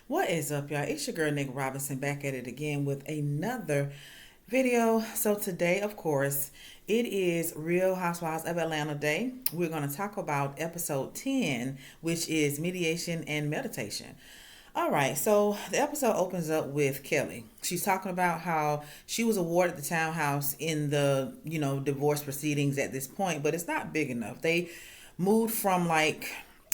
What is up, y'all? It's your girl, Nick Robinson, back at it again with another video. So today, of course, it is Real Housewives of Atlanta Day. We're going to talk about episode 10, which is mediation and meditation. All right, so the episode opens up with Kelli. She's talking about how she was awarded the townhouse in the, divorce proceedings at this point, but it's not big enough. They moved from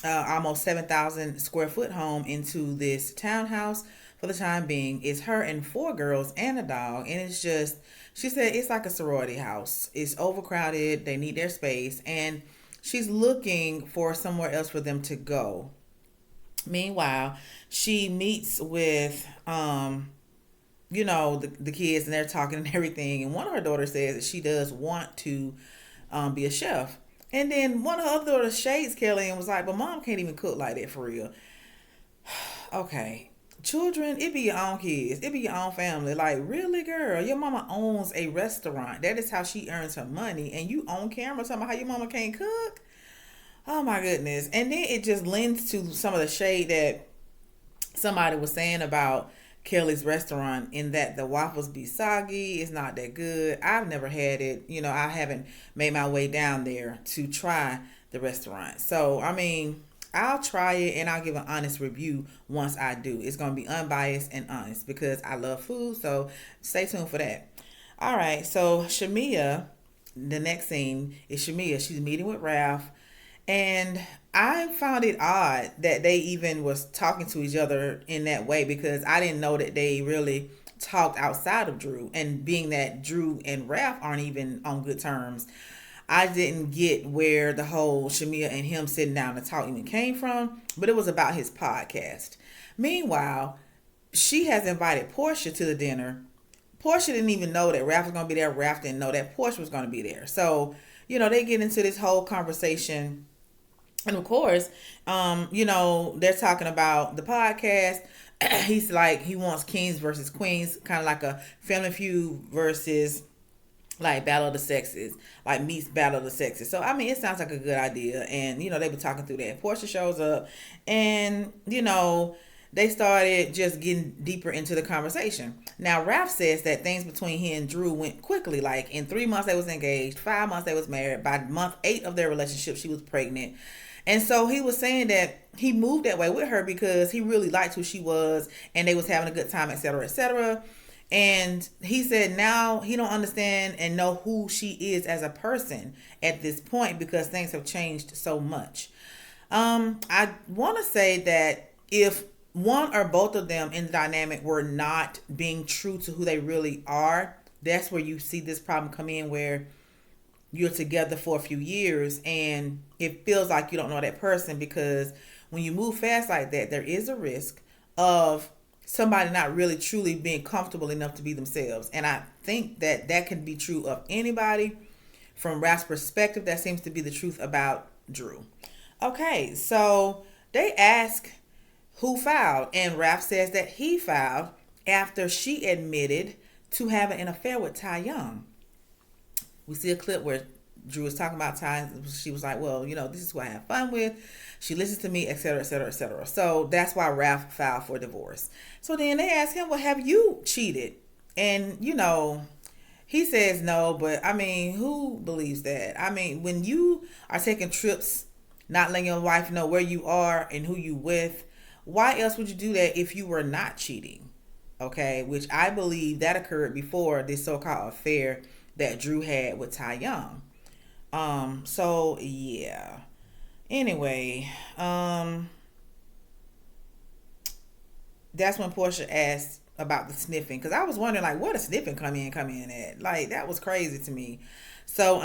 almost 7,000 square foot home into this townhouse for the time being. It's her and four girls and a dog. And it's just, she said it's like a sorority house. It's overcrowded. They need their space. And she's looking for somewhere else for them to go. Meanwhile, she meets with, the kids, and they're talking and everything. And one of her daughters says that she does want to be a chef. And then one of her other daughters shades Kelli and was like, but mom can't even cook like that for real. Okay. Children, it be your own kids. It be your own family. Like, really, girl? Your mama owns a restaurant. That is how she earns her money. And you on camera talking about how your mama can't cook? Oh, my goodness. And then it just lends to some of the shade that somebody was saying about Kelli's restaurant, in that the waffles be soggy. It's not that good. I've never had it. I haven't made my way down there to try the restaurant. So, I'll try it and I'll give an honest review once I do. It's going to be unbiased and honest because I love food. So, stay tuned for that. All right. So, Shamea, the next scene is Shamea. She's meeting with Ralph. And I found it odd that they even was talking to each other in that way, because I didn't know that they really talked outside of Drew. And being that Drew and Ralph aren't even on good terms, I didn't get where the whole Shamea and him sitting down to talk even came from. But it was about his podcast. Meanwhile, she has invited Porsha to the dinner. Porsha didn't even know that Ralph was going to be there. Ralph didn't know that Porsha was going to be there. So, they get into this whole conversation. And of course, they're talking about the podcast. He's like, he wants kings versus queens, kind of like a Family Feud versus like Battle of the Sexes, like meets Battle of the Sexes. So, it sounds like a good idea. And, they were talking through that. Porsha shows up and, they started just getting deeper into the conversation. Now, Ralph says that things between he and Drew went quickly. Like, in 3 months, they was engaged. 5 months, they was married. By month 8 of their relationship, she was pregnant. And so he was saying that he moved that way with her because he really liked who she was and they was having a good time, et cetera, et cetera. And he said now he don't understand and know who she is as a person at this point because things have changed so much. I want to say that if one or both of them in the dynamic were not being true to who they really are, that's where you see this problem come in, where you're together for a few years and it feels like you don't know that person, because when you move fast like that, there is a risk of somebody not really truly being comfortable enough to be themselves. And I think that that can be true of anybody. From Ralph's perspective, that seems to be the truth about Drew. Okay, so they ask who filed, and Ralph says that he filed after she admitted to having an affair with Ty Young. We see a clip where Drew was talking about Ty. She was like, well, this is who I have fun with. She listens to me, et cetera, et cetera, et cetera. So that's why Ralph filed for divorce. So then they ask him, well, have you cheated? And, he says no, but who believes that? When you are taking trips, not letting your wife know where you are and who you with, why else would you do that if you were not cheating? Okay, which I believe that occurred before this so-called affair that Drew had with Ty Young. So yeah. Anyway, that's when Porsha asked about the sniffing, because I was wondering like where the sniffing come in at. Like, that was crazy to me. So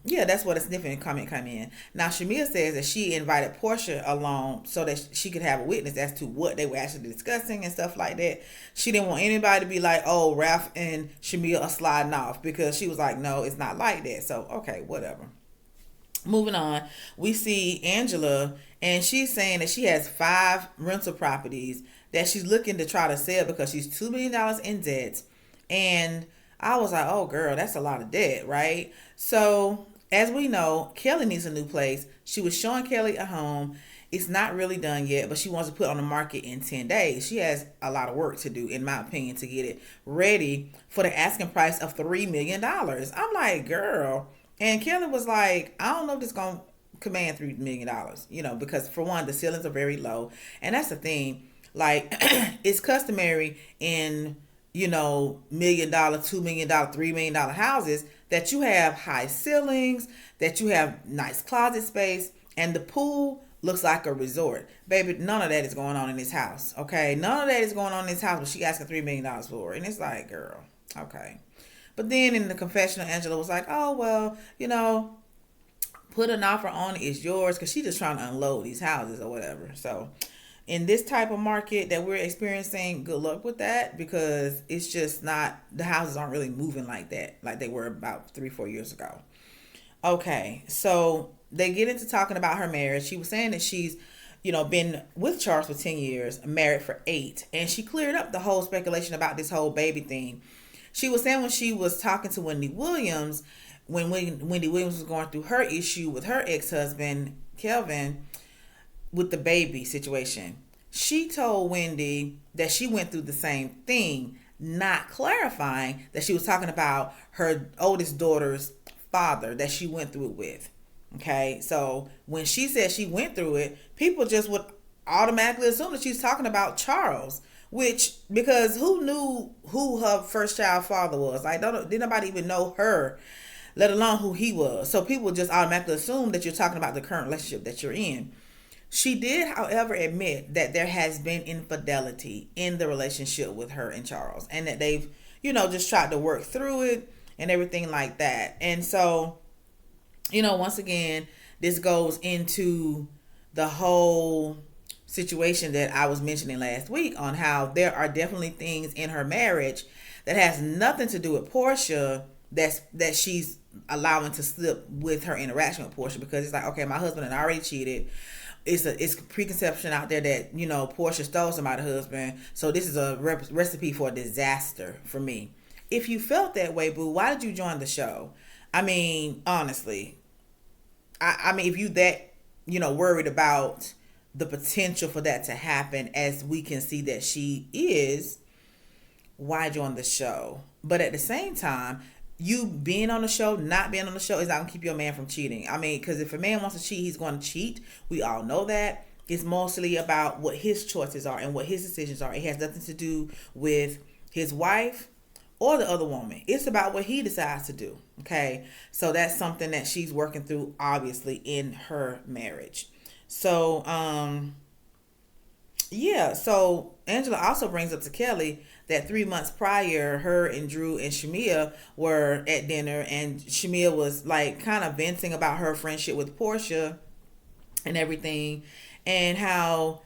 yeah, that's where the sniffing comment come in. Now Shamea says that she invited Porsha along so that she could have a witness as to what they were actually discussing and stuff like that. She didn't want anybody to be like, oh, Ralph and Shamea are sliding off, because she was like, no, it's not like that. So okay, whatever. Moving on, we see Angela, and she's saying that she has 5 rental properties that she's looking to try to sell because she's $2 million in debt. And I was like, oh girl, that's a lot of debt, right? So as we know, Kelli needs a new place. She was showing Kelli a home, It's not really done yet, but she wants to put on the market in 10 days. She has a lot of work to do, in my opinion, to get it ready for the asking price of $3 million. I'm like, girl. And Kelly was like, I don't know if this going to command $3 million, because for one, the ceilings are very low. And that's the thing. Like, it's customary in, $1 million, $2 million, $3 million houses that you have high ceilings, that you have nice closet space, and the pool looks like a resort. Baby, none of that is going on in this house. Okay. None of that is going on in this house, but she asking $3 million for it. And it's like, girl, okay. But then in the confessional, Angela was like, oh, well, put an offer on it, it's yours, because she just trying to unload these houses or whatever. So in this type of market that we're experiencing, good luck with that, because it's just not, the houses aren't really moving like that, like they were about 3-4 years ago. Okay, so they get into talking about her marriage. She was saying that she's, been with Charles for 10 years, married for 8, and she cleared up the whole speculation about this whole baby thing. She was saying when she was talking to Wendy Williams, when Wendy Williams was going through her issue with her ex-husband, Kelvin, with the baby situation, she told Wendy that she went through the same thing, not clarifying that she was talking about her oldest daughter's father that she went through it with. Okay, so when she said she went through it, people just would automatically assume that she's talking about Charles, which, because who knew who her first child father was? Like, did nobody even know her, let alone who he was? So people just automatically assume that you're talking about the current relationship that you're in. She did, however, admit that there has been infidelity in the relationship with her and Charles, and that they've, just tried to work through it and everything like that. And so, once again, this goes into the whole situation that I was mentioning last week on how there are definitely things in her marriage that has nothing to do with Porsha that she's allowing to slip with her interaction with Porsha, because it's like, okay, my husband had already cheated. It's preconception out there that, Porsha stole somebody's husband. So this is a recipe for a disaster for me. If you felt that way, boo, why did you join the show? I mean, honestly, I mean, if you that, worried about the potential for that to happen, as we can see that she is, why join the show? But at the same time, you being on the show, not being on the show, is not going to keep your man from cheating. I mean, because if a man wants to cheat, he's going to cheat. We all know that. It's mostly about what his choices are and what his decisions are. It has nothing to do with his wife or the other woman. It's about what he decides to do. Okay. So that's something that she's working through, obviously, in her marriage. So, yeah. So Angela also brings up to Kelli that 3 months prior, her and Drew and Shamea were at dinner, and Shamea was like kind of venting about her friendship with Porsha and everything, and how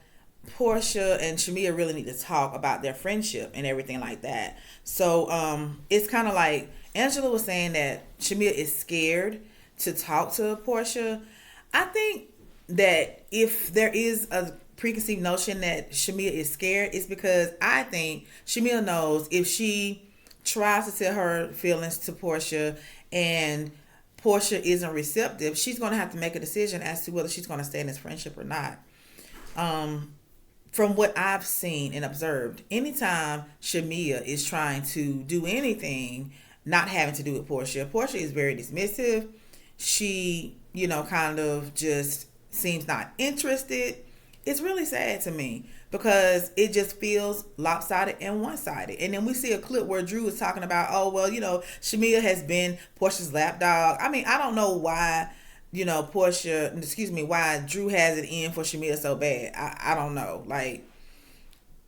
Porsha and Shamea really need to talk about their friendship and everything like that. So it's kind of like Angela was saying that Shamea is scared to talk to Porsha. I think that if there is a preconceived notion that Shamea is scared, it's because I think Shamea knows if she tries to tell her feelings to Porsha and Porsha isn't receptive, she's going to have to make a decision as to whether she's going to stay in this friendship or not. From what I've seen and observed, anytime Shamea is trying to do anything not having to do with Porsha, Porsha is very dismissive. She, kind of just seems not interested. It's really sad to me because it just feels lopsided and one-sided. And then we see a clip where Drew is talking about, oh, well, Shamea has been Porsha's lapdog. I mean, I don't know why, why Drew has it in for Shamea so bad. I don't know. Like,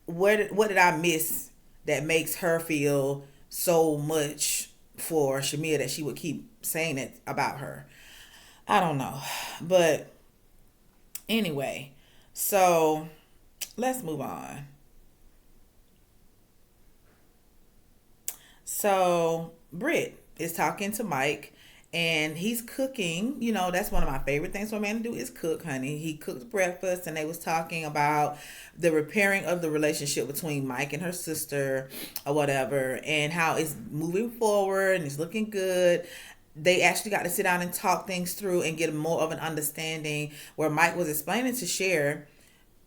what did I miss that makes her feel so much for Shamea that she would keep saying it about her? I don't know. But anyway, so let's move on. So Britt is talking to Mike, and he's cooking. That's one of my favorite things for a man to do is cook, honey. He cooks breakfast, and they was talking about the repairing of the relationship between Mike and her sister or whatever, and how it's moving forward and it's looking good. they actually got to sit down and talk things through and get more of an understanding, where Mike was explaining to Cher,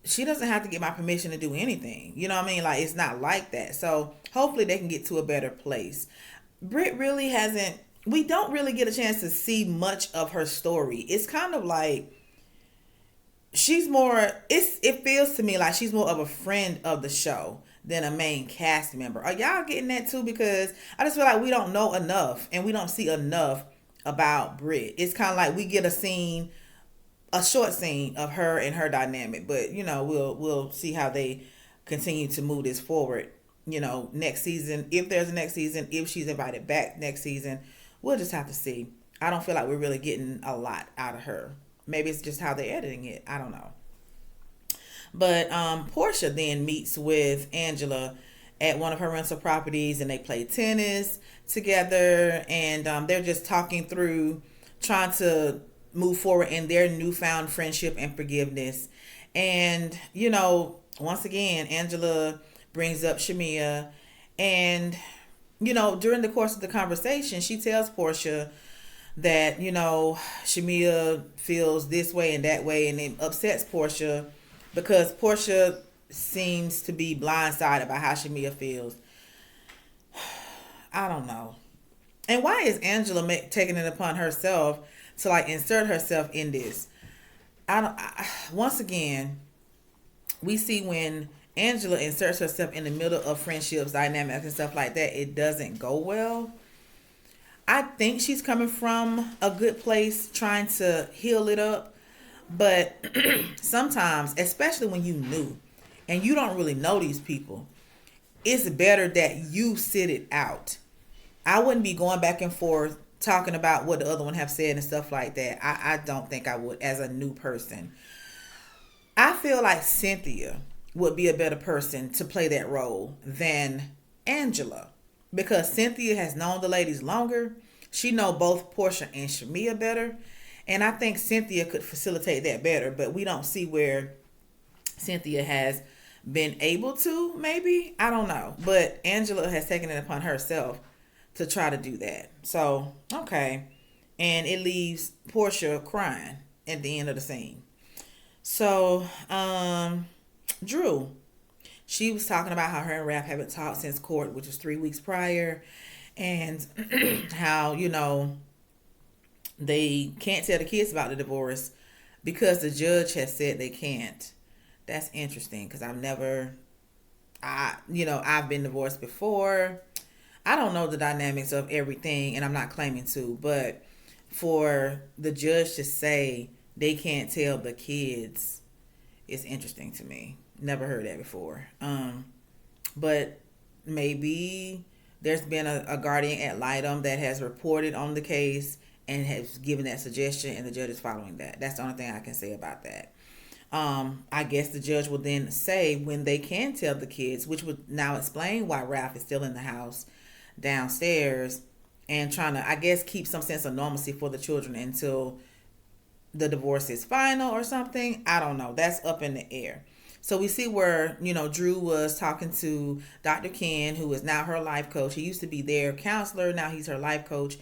she doesn't have to get my permission to do anything. You know what I mean? Like, it's not like that. So hopefully they can get to a better place. Britt really hasn't, we don't really get a chance to see much of her story. It's kind of like she's more, it feels to me like she's more of a friend of the show than a main cast member. Are y'all getting that too? Because I just feel like we don't know enough and we don't see enough about Britt. It's kind of like we get a short scene of her and her dynamic, but we'll see how they continue to move this forward. Next season, if there's a next season, if she's invited back next season, we'll just have to see. I don't feel like we're really getting a lot out of her. Maybe it's just how they're editing it. I don't know. But Porsha then meets with Angela at one of her rental properties, and they play tennis together, and they're just talking through trying to move forward in their newfound friendship and forgiveness. And once again, Angela brings up Shamea, and during the course of the conversation, she tells Porsha that Shamea feels this way and that way, and it upsets Porsha because Porsha seems to be blindsided by how Shamea feels. I don't know. And why is Angela taking it upon herself to like insert herself in this? Once again, we see when Angela inserts herself in the middle of friendships, dynamics, and stuff like that, it doesn't go well. I think she's coming from a good place, trying to heal it up. But sometimes, especially when you new and you don't really know these people, it's better that you sit it out. I wouldn't be going back and forth talking about what the other one have said and stuff like that. I don't think I would as a new person. I feel like Cynthia would be a better person to play that role than Angela, because Cynthia has known the ladies longer. She know both Porsha and Shamea better, and I think Cynthia could facilitate that better, but we don't see where Cynthia has been able to. Maybe, I don't know, but Angela has taken it upon herself to try to do that. So okay, and it leaves Porsha crying at the end of the scene. So Drew, she was talking about how her and Raph haven't talked since court, which was 3 weeks prior, and how they can't tell the kids about the divorce because the judge has said they can't. That's interesting, because I've been divorced before. I don't know the dynamics of everything, and I'm not claiming to, but for the judge to say they can't tell the kids is interesting to me. Never heard that before. But maybe there's been a guardian ad litem that has reported on the case and has given that suggestion, and the judge is following that. That's the only thing I can say about that. I guess the judge will then say when they can tell the kids, which would now explain why Ralph is still in the house downstairs and trying to, I guess, keep some sense of normalcy for the children until the divorce is final or something. I don't know. That's up in the air. So we see where, Drew was talking to Dr. Ken, who is now her life coach. He used to be their counselor. Now he's her life coach.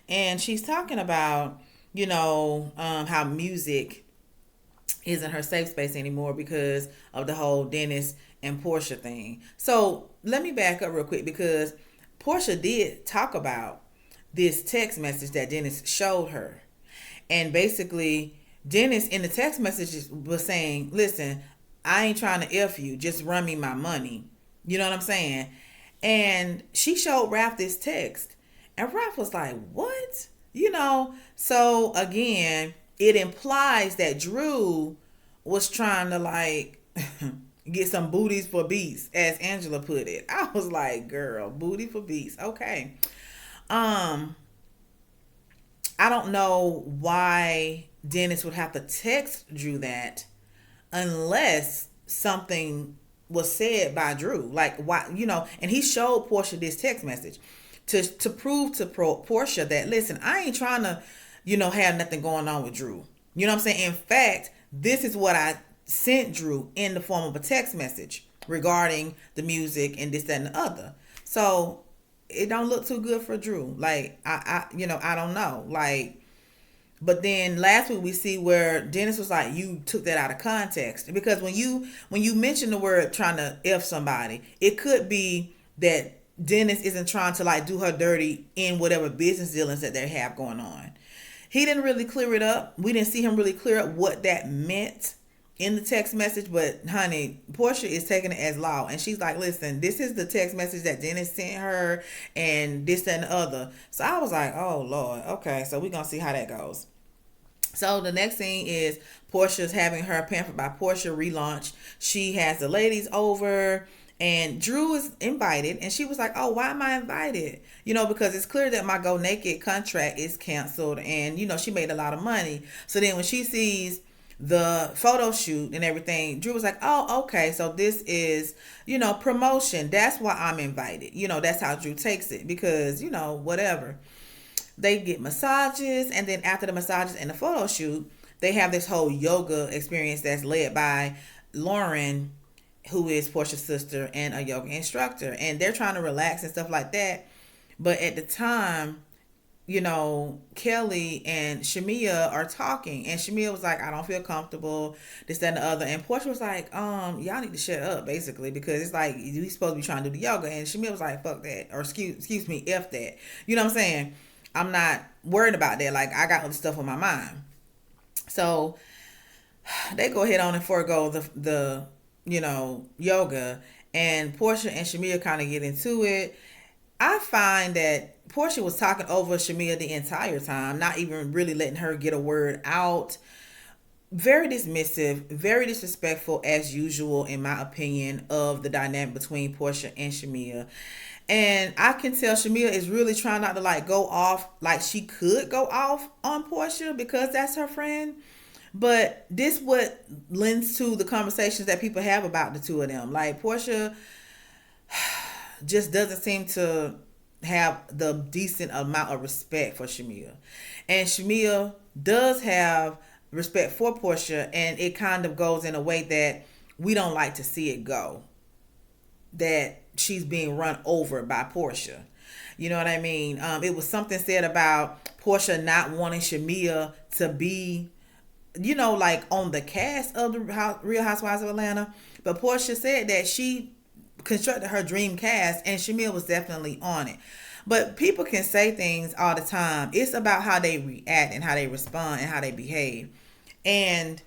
And she's talking about, how music isn't her safe space anymore because of the whole Dennis and Porsha thing. So let me back up real quick, because Porsha did talk about this text message that Dennis showed her. And basically, Dennis in the text message was saying, listen, I ain't trying to F you. Just run me my money. You know what I'm saying? And she showed Ralph this text. And Ralph was like, what? So again, it implies that Drew was trying to get some booties for beats, as Angela put it. I was like, girl, booty for beats. Okay. I don't know why Dennis would have to text Drew that unless something was said by Drew. Like, why, and he showed Porsha this text message to prove to Porsha that, listen, I ain't trying to, have nothing going on with Drew. You know what I'm saying? In fact, this is what I sent Drew in the form of a text message regarding the music and this, that, and the other. So it don't look too good for Drew. Like I don't know. Like, but then last week we see where Dennis was like, you took that out of context, because when you mention the word trying to F somebody, it could be that Dennis isn't trying to like do her dirty in whatever business dealings that they have going on. He didn't really clear it up. We didn't see him really clear up what that meant in the text message, but honey, Porsha is taking it as law, and she's like, listen, this is the text message that Dennis sent her, and this and the other. So I was like, oh Lord, okay, so we're gonna see how that goes. So the next thing is Portia's having her Pampered by Porsha relaunch. She has the ladies over, and Drew is invited, and she was like, oh, why am I invited? Because it's clear that my Go Naked contract is canceled, and she made a lot of money. So then when she sees the photo shoot and everything, Drew was like, oh, okay, so this is promotion. That's why I'm invited. That's how Drew takes it, because whatever. They get massages, and then after the massages and the photo shoot, they have this whole yoga experience that's led by Lauren, who is Portia's sister and a yoga instructor, and they're trying to relax and stuff like that. But at the time, Kelli and Shamea are talking, and Shamea was like, I don't feel comfortable, this, that, and the other. And Porsha was like, y'all need to shut up, basically, because it's like, we supposed to be trying to do the yoga. And Shamea was like, fuck that, or excuse me, F that. You know what I'm saying? I'm not worried about that. Like, I got other stuff on my mind. So they go ahead on and forego the yoga, and Porsha and Shamea kind of get into it. I find that Porsha was talking over Shamea the entire time, not even really letting her get a word out. Very dismissive, very disrespectful as usual, in my opinion, of the dynamic between Porsha and Shamea. And I can tell Shamea is really trying not to like go off like she could go off on Porsha, because that's her friend. But this what lends to the conversations that people have about the two of them. Like, Porsha just doesn't seem to have the decent amount of respect for Shamea. And Shamea does have respect for Porsha, and it kind of goes in a way that we don't like to see it go. That she's being run over by Porsha. You know what I mean? It was something said about Porsha not wanting Shamea to be, like on the cast of the Real Housewives of Atlanta. But Porsha said that she constructed her dream cast, and Shamea was definitely on it. But people can say things all the time. It's about how they react and how they respond and how they behave. And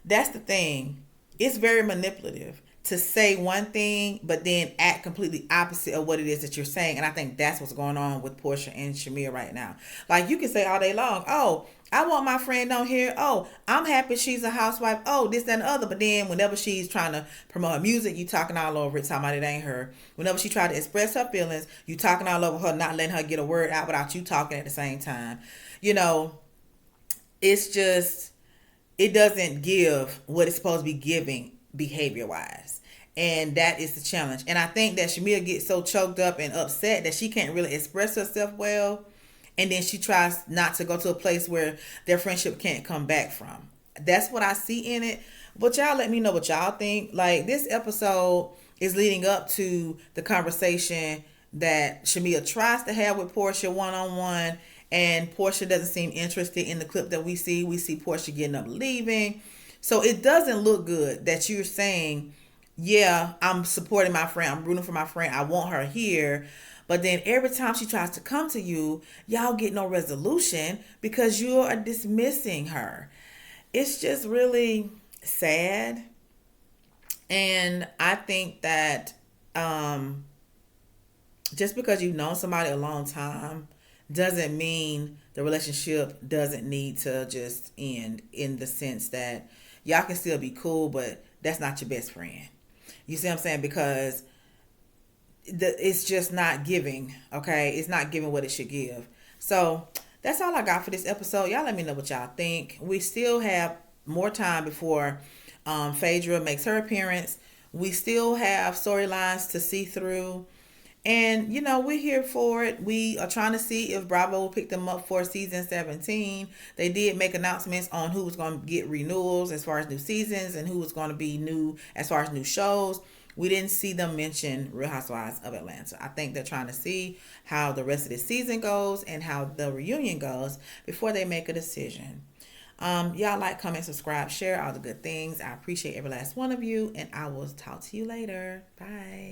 that's the thing. It's very manipulative to say one thing but then act completely opposite of what it is that you're saying. And I think that's what's going on with Porsha and Shamea right now. Like, you can say all day long, oh, I want my friend on here. Oh, I'm happy she's a housewife. Oh, this, that, and the other. But then whenever she's trying to promote her music, you talking all over it, talking about it ain't her. Whenever she try to express her feelings, you talking all over her, not letting her get a word out without you talking at the same time. It's just, it doesn't give what it's supposed to be giving behavior-wise. And that is the challenge. And I think that Shamea gets so choked up and upset that she can't really express herself well. And then she tries not to go to a place where their friendship can't come back from. That's what I see in it. But y'all let me know what y'all think. Like, this episode is leading up to the conversation that Shamea tries to have with Porsha one-on-one. And Porsha doesn't seem interested in the clip that we see. We see Porsha getting up leaving. So it doesn't look good that you're saying, yeah, I'm supporting my friend. I'm rooting for my friend. I want her here. But then every time she tries to come to you, y'all get no resolution because you are dismissing her. It's just really sad. And I think that just because you've known somebody a long time doesn't mean the relationship doesn't need to just end, in the sense that y'all can still be cool, but that's not your best friend. You see what I'm saying? Because it's just not giving, okay? It's not giving what it should give. So that's all I got for this episode. Y'all let me know what y'all think. We still have more time before Phaedra makes her appearance. We still have storylines to see through. And, we're here for it. We are trying to see if Bravo will pick them up for season 17. They did make announcements on who was going to get renewals as far as new seasons and who was going to be new as far as new shows. we didn't see them mention Real Housewives of Atlanta. I think they're trying to see how the rest of the season goes and how the reunion goes before they make a decision. Y'all like, comment, subscribe, share all the good things. I appreciate every last one of you, and I will talk to you later. Bye.